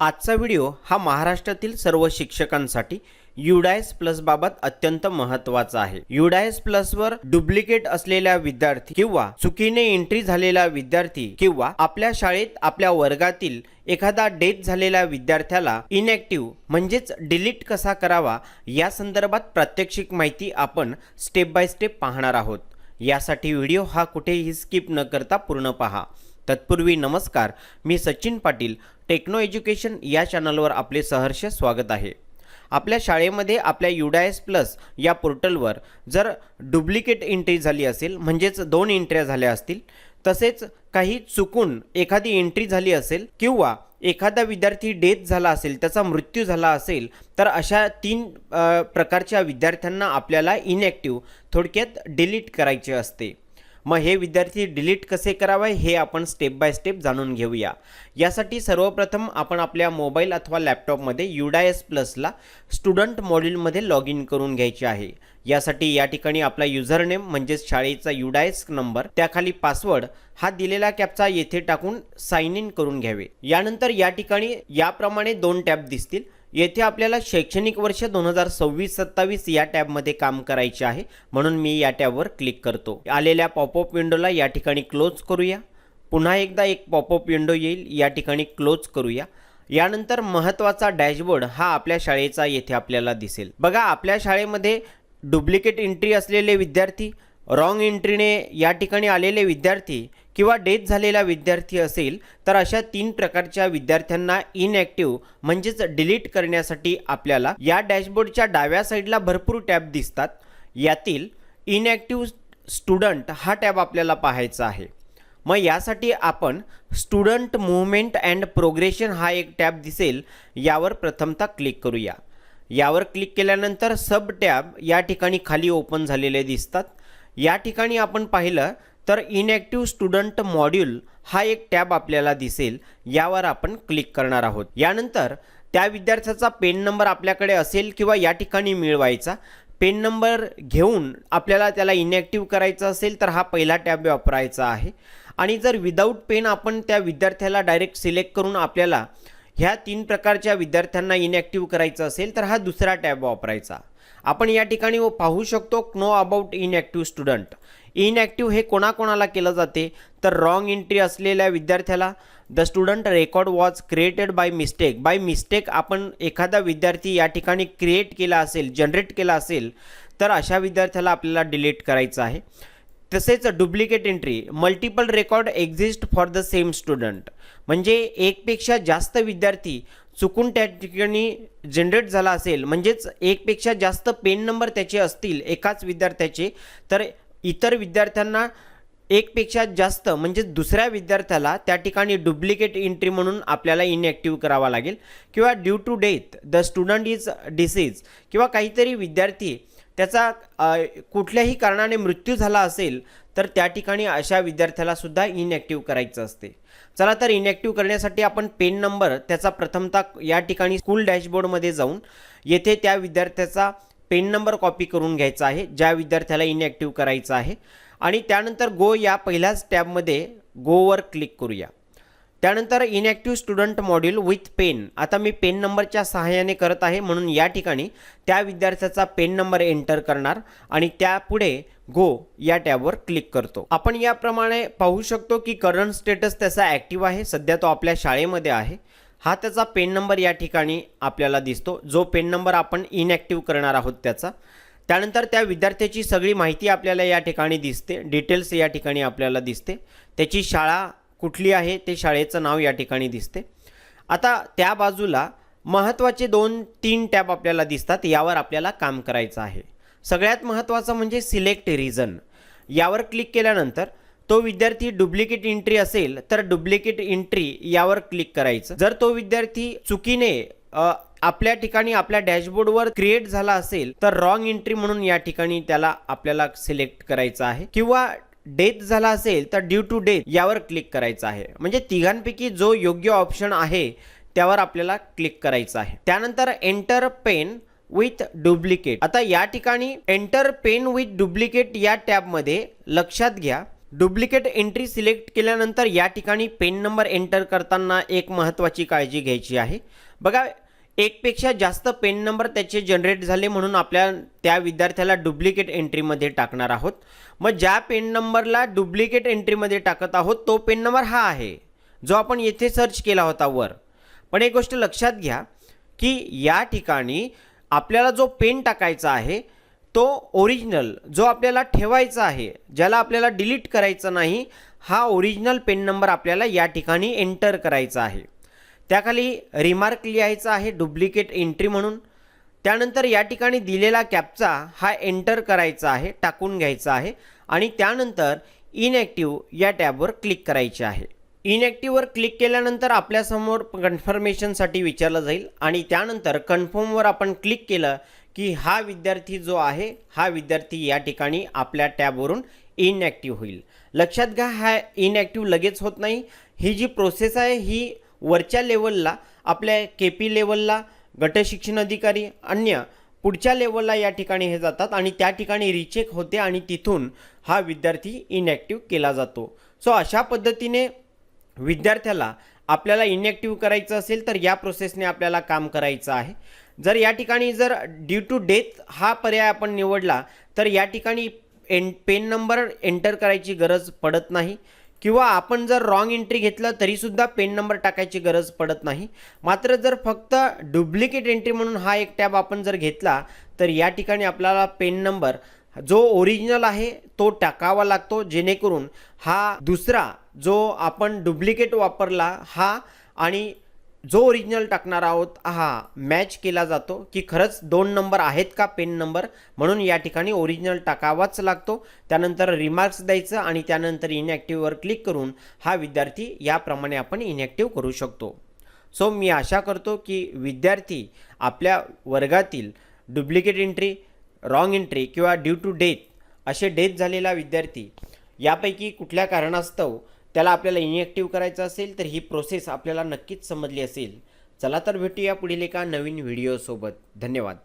आजचा व्हिडिओ हा महाराष्ट्रातील सर्व शिक्षकांसाठी UDIS प्लस बाबत अत्यंत महत्त्वाचा आहे। UDIS प्लस वर डुप्लिकेट असलेल्या विद्यार्थी किंवा चुकीने एंट्री झालेला विद्यार्थी किंवा आपल्या शाळेत आपल्या वर्गातील एखादा डेथ झालेल्या विद्यार्थ्याला इनॅक्टिव्ह म्हणजेच डिलीट कसा करावा या संदर्भात प्रात्यक्षिक माहिती आपण स्टेप बाय स्टेप पाहणार आहोत। यासाठी व्हिडिओ हा कुठेही स्किप न करता पूर्ण पहा। तत्पूर्वी नमस्कार, मी सचिन पाटील, टेक्नो एज्युकेशन या चॅनलवर आपले सहर्ष स्वागत आहे। आपल्या शाळेमध्ये आपल्या UDIS प्लस या पोर्टलवर जर डुप्लिकेट एंट्री झाली असेल म्हणजेच 2 एंट्र्या झाल्या असतील, तसेच काही चुकून एखादी एंट्री झाली असेल किंवा एखादा विद्यार्थी डेथ झाला असेल, त्याचा मृत्यू झाला असेल, तर अशा 3 प्रकारच्या विद्यार्थ्यांना आपल्याला इनॅक्टिव्ह थोडक्यात डिलीट करायचे असते। मग हे विद्यार्थी डिलीट कसे करावे हे आपण स्टेप बाय स्टेप जाणून घेऊया। यासाठी सर्वप्रथम आपण आपल्या मोबाईल अथवा लॅपटॉपमध्ये UDIS प्लसला स्टुडंट मॉड्यूलमध्ये लॉग इन करून घ्यायचे आहे। यासाठी या ठिकाणी आपला युजर नेम म्हणजेच शाळेचा UDIS नंबर, त्याखाली पासवर्ड हा दिलेला कॅप्चा येथे टाकून साइन इन करून घ्यावे। यानंतर या ठिकाणी याप्रमाणे 2 टॅब दिसतील। येथे आपल्याला शैक्षणिक वर्ष 2026-27 या टॅबमध्ये काम करायचे आहे, म्हणून मी या टॅबवर क्लिक करतो। आलेल्या पॉपअप विंडोला या ठिकाणी क्लोज करूया। पुन्हा एकदा एक पॉपअप विंडो येईल, या ठिकाणी क्लोज करूया। यानंतर महत्त्वाचा डॅशबोर्ड हा आपल्या शाळेचा येथे आपल्याला दिसेल। बघा, आपल्या शाळेमध्ये डुप्लिकेट एंट्री असलेले विद्यार्थी, रॉंग एंट्रीने या ठिकाणी आलेले विद्यार्थी किंवा डेथ झालेला विद्यार्थी असेल, तर अशा 3 प्रकारच्या विद्यार्थ्यांना इनॅक्टिव्ह म्हणजेच डिलीट करण्यासाठी आपल्याला या डॅशबोर्डच्या डाव्या साईडला भरपूर टॅब दिसतात। यातील इनॅक्टिव्ह स्टुडंट हा टॅब आपल्याला पाहायचा आहे। मग यासाठी आपण स्टुडंट मूव्हमेंट अँड प्रोग्रेशन हा एक टॅब दिसेल, यावर प्रथमतः क्लिक करूया। यावर क्लिक केल्यानंतर सब टॅब या ठिकाणी खाली ओपन झालेले दिसतात। या ठिकाणी आपण पाहिलं तर इनॅक्टिव्ह स्टुडंट मॉड्यूल हा एक टॅब आपल्याला दिसेल, यावर आपण क्लिक करणार आहोत। यानंतर त्या विद्यार्थ्याचा पेन नंबर आपल्याकडे असेल किंवा या ठिकाणी मिळवायचा, पेन नंबर घेऊन आपल्याला त्याला इनॅक्टिव्ह करायचं असेल तर हा पहिला टॅब वापरायचा आहे। आणि जर विदाऊट पेन आपण त्या विद्यार्थ्याला डायरेक्ट सिलेक्ट करून आपल्याला ह्या 3 प्रकारच्या विद्यार्थ्यांना इनॅक्टिव्ह करायचं असेल तर हा दुसरा टॅब वापरायचा। आपण या ठिकाणी पाहू शकतो know about inactive student. Inactive हे कोणाकोणाला केलं जाते तर रॉंग एंट्री असलेल्या विद्यार्थ्याला, the student record was created by mistake आपण एखादा विद्यार्थी या ठिकाणी क्रिएट केला असेल, जनरेट केला असेल, तर अशा विद्यार्थ्याला आपल्याला डिलीट करायचं आहे। तसेच duplicate entry, multiple record exist for the same student, म्हणजे एकपेक्षा जास्त विद्यार्थी चुकून त्या ठिकाणी जनरेट झाला असेल, म्हणजेच एकपेक्षा जास्त पेन नंबर त्याचे असतील एकाच विद्यार्थ्याचे, तर इतर विद्यार्थ्यांना एकपेक्षा जास्त म्हणजे दुसऱ्या विद्यार्थ्याला त्या ठिकाणी डुप्लिकेट एंट्री म्हणून आपल्याला इनॅक्टिव्ह करावा लागेल। किंवा due to death the student is disease, किंवा काहीतरी विद्यार्थी त्याचा कुठल्याही कारणाने मृत्यू झाला असेल तर त्या ठिकाणी अशा विद्यार्थ्याला सुद्धा इनॅक्टिव्ह करायचं असते। चला तर इनॅक्टिव्ह करण्यासाठी आपण पेन नंबर त्याचा प्रथमतः या ठिकाणी स्कूल डॅशबोर्डमध्ये जाऊन येथे त्या विद्यार्थ्याचा पेन नंबर कॉपी करून घ्यायचा आहे, ज्या विद्यार्थ्याला इनॅक्टिव्ह करायचं आहे। आणि त्यानंतर गो या पहिल्याच टॅबमध्ये गोवर क्लिक करूया। त्यानंतर inactive student module with pen, आता मी पेन नंबरच्या सहाय्याने करत आहे, म्हणून या ठिकाणी त्या विद्यार्थ्याचा पेन नंबर एंटर करणार आणि त्यापुढे गो या टॅबवर क्लिक करतो। आपण याप्रमाणे पाहू शकतो की करंट स्टेटस त्याचा ॲक्टिव्ह आहे, सध्या तो आपल्या शाळेमध्ये आहे। हा त्याचा पेन नंबर या ठिकाणी आपल्याला दिसतो, जो पेन नंबर आपण इनॅक्टिव्ह करणार आहोत त्याचा। त्यानंतर त्या विद्यार्थ्याची सगळी माहिती आपल्याला या ठिकाणी दिसते, डिटेल्स या ठिकाणी आपल्याला दिसते, त्याची शाळा कुठली आहे ते शाळेचं नाव या ठिकाणी दिसते। आता त्या बाजूला महत्त्वाचे 2-3 टॅब आपल्याला दिसतात, यावर आपल्याला काम करायचं आहे। सगळ्यात महत्त्वाचं म्हणजे सिलेक्ट रिझन, यावर क्लिक केल्यानंतर तो विद्यार्थी डुप्लिकेट एंट्री असेल तर डुप्लिकेट एंट्री यावर क्लिक करायचं। जर तो विद्यार्थी चुकीने आपल्या ठिकाणी आपल्या डॅशबोर्डवर क्रिएट झाला असेल तर रॉंग एंट्री म्हणून या ठिकाणी त्याला आपल्याला सिलेक्ट करायचं आहे। किंवा डेथ झाला असेल तर ड्यू टू डेथ यावर क्लिक करायचं आहे। म्हणजे तिघांपैकी जो योग्य ऑप्शन आहे त्यावर आपल्याला क्लिक करायचं आहे। त्यानंतर एंटर पेन विथ डुप्लिकेट, आता या ठिकाणी एंटर पेन विथ डुप्लिकेट या टॅबमध्ये लक्षात घ्या डुप्लिकेट एंट्री सिलेक्ट केल्यानंतर या ठिकाणी पेन नंबर एंटर करताना एक महत्त्वाची काळजी घ्यायची आहे. बघा, एकपेक्षा जास्त पेन नंबर त्याचे जनरेट झाले म्हणून आपल्या त्या विद्यार्थ्याला डुप्लिकेट एंट्रीमध्ये टाकणार आहोत. मग ज्या पेन नंबरला डुप्लिकेट एंट्रीमध्ये टाकत आहोत तो पेन नंबर हा आहे जो आपण येथे सर्च केला होता वर. पण एक गोष्ट लक्षात घ्या की या ठिकाणी आपल्याला जो पेन टाकायचा आहे तो ओरिजिनल जो आपल्याला ठेवायचा आहे, ज्याला आपल्याला डिलीट करायचं नाही, हा ओरिजिनल पेन नंबर आपल्याला या ठिकाणी एंटर करायचा आहे. त्याखाली रिमार्क लिहायचा आहे डुप्लिकेट एंट्री म्हणून. त्यानंतर या ठिकाणी दिलेला कॅप्चा हा एंटर करायचा आहे, टाकून घ्यायचा आहे आणि त्यानंतर इनॲक्टिव्ह या टॅबवर क्लिक करायचे आहे. इनॲक्टिव्हवर क्लिक केल्यानंतर आपल्यासमोर कन्फर्मेशनसाठी विचारलं जाईल आणि त्यानंतर कन्फर्मवर आपण क्लिक केलं की हा विद्यार्थी जो आहे हा विद्यार्थी या ठिकाणी आपल्या टॅबवरून इनॲक्टिव्ह होईल. लक्षात घ्या, हा इनॲक्टिव्ह लगेच होत नाही. ही जी प्रोसेस आहे ही वरच्या लेवलला आपल्या KP लेवलला गटशिक्षण अधिकारी अन्य पुढच्या लेवलला या ठिकाणी हे जातात आणि त्या ठिकाणी रिचेक होते आणि तिथून हा विद्यार्थी इनॲक्टिव्ह केला जातो. सो अशा पद्धतीने विद्यार्थ्याला आपल्याला इनॲक्टिव्ह करायचं असेल तर या प्रोसेसने आपल्याला काम करायचं आहे. जर या ठिकाणी जर ड्यू टू डेथ हा पर्याय आपण निवडला तर या ठिकाणी पेन नंबर एंटर करायची गरज पडत नाही किंवा आपण जर रॉंग एंट्री घेतलं तरीसुद्धा पेन नंबर टाकायची गरज पडत नाही. मात्र जर फक्त डुप्लिकेट एंट्री म्हणून हा एक टॅब आपण जर घेतला तर या ठिकाणी आपल्याला पेन नंबर जो ओरिजिनल आहे तो टाकावा लागतो, जेणेकरून हा दुसरा जो आपण डुप्लिकेट वापरला हा आणि जो ओरिजिनल टाकणार आहोत हा मॅच केला जातो की खरंच 2 नंबर आहेत का पेन नंबर, म्हणून या ठिकाणी ओरिजिनल टाकावाच लागतो. त्यानंतर रिमार्क्स द्यायचं आणि त्यानंतर इनॲक्टिव्हवर क्लिक करून हा विद्यार्थी याप्रमाणे आपण इनॲक्टिव्ह करू शकतो. सो मी आशा करतो की विद्यार्थी आपल्या वर्गातील डुप्लिकेट एंट्री, रॉंग एंट्री किंवा ड्यू टू डेथ असे डेथ झालेला विद्यार्थी यापैकी कुठल्या कारणास्तव त्याला आपल्याला इनॲक्टिव्ह करायचं असेल तर ही प्रोसेस आपल्याला नक्कीच समजली असेल. चला तर भेटूया पुढील एका नवीन व्हिडिओसोबत. धन्यवाद.